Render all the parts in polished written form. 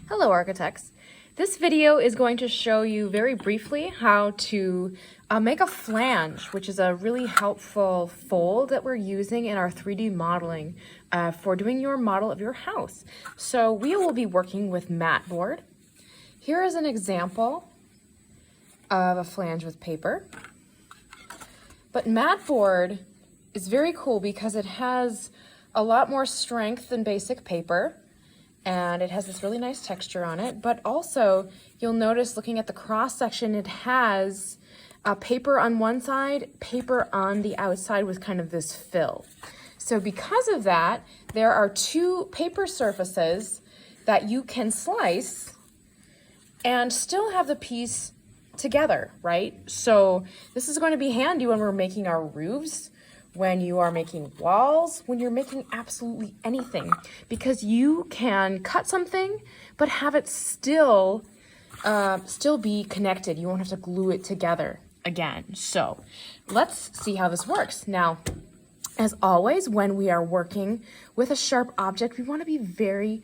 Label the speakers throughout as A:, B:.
A: Hello architects. This video is going to show you very briefly how to make a flange, which is a really helpful fold that we're using in our 3D modeling for doing your model of your house. So we will be working with mat board. Here is an example of a flange with paper. But mat board is very cool because it has a lot more strength than basic paper. And it has this really nice texture on it, but also you'll notice looking at the cross section, it has paper on one side, paper on the outside with kind of this fill. So because of that, there are two paper surfaces that you can slice and still have the piece together, right? So this is going to be handy when we're making our roofs, when you are making walls, when you're making absolutely anything, because you can cut something, but have it still be connected. You won't have to glue it together again. So let's see how this works. Now, as always, when we are working with a sharp object, we want to be very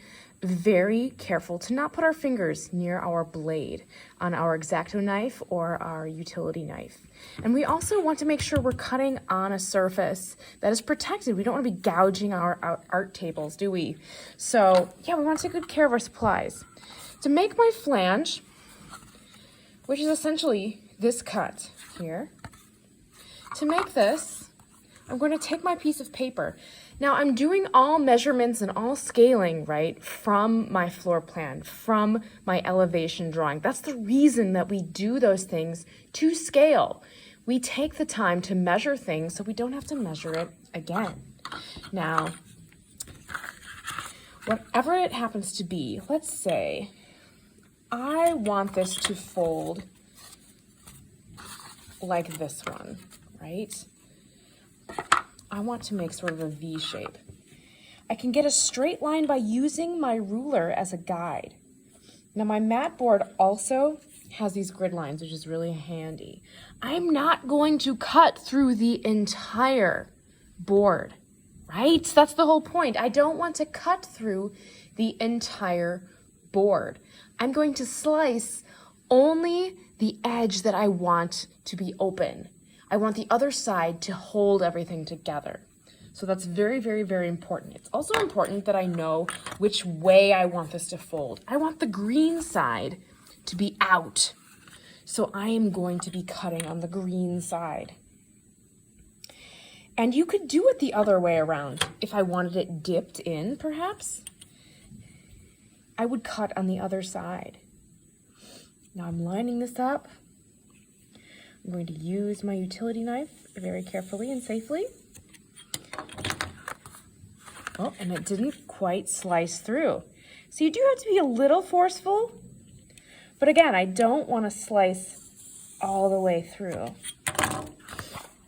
A: careful to not put our fingers near our blade on our X-Acto knife or our utility knife. And we also want to make sure we're cutting on a surface that is protected. We don't want to be gouging our art tables, do we? So yeah, we want to take good care of our supplies. To make my flange, which is essentially this cut here, to make this, I'm going to take my piece of paper. Now I'm doing all measurements and all scaling, right, from my floor plan, from my elevation drawing. That's the reason that we do those things to scale. We take the time to measure things so we don't have to measure it again. Now, whatever it happens to be, let's say I want this to fold like this one, right? I want to make sort of a V shape. I can get a straight line by using my ruler as a guide. Now my mat board also has these grid lines, which is really handy. I'm not going to cut through the entire board, right? That's the whole point. I don't want to cut through the entire board. I'm going to slice only the edge that I want to be open. I want the other side to hold everything together. So that's very important. It's also important that I know which way I want this to fold. I want the green side to be out. So I am going to be cutting on the green side. And you could do it the other way around. If I wanted it dipped in, perhaps, I would cut on the other side. Now I'm lining this up. I'm going to use my utility knife very carefully and safely. Oh, and it didn't quite slice through. So you do have to be a little forceful, but again, I don't want to slice all the way through.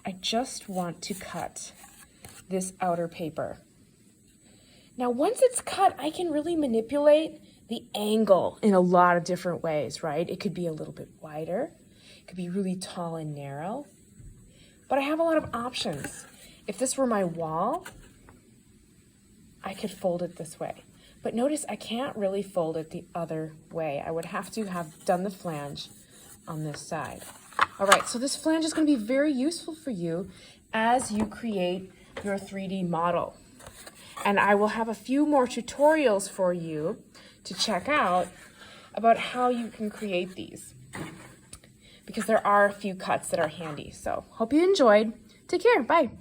A: I just want to cut this outer paper. Now, once it's cut, I can really manipulate the angle in a lot of different ways, right? It could be a little bit wider. It could be really tall and narrow, but I have a lot of options. If this were my wall, I could fold it this way. But notice I can't really fold it the other way. I would have to have done the flange on this side. All right, so this flange is going to be very useful for you as you create your 3D model. And I will have a few more tutorials for you to check out about how you can create these, because there are a few cuts that are handy. So hope you enjoyed. Take care. Bye.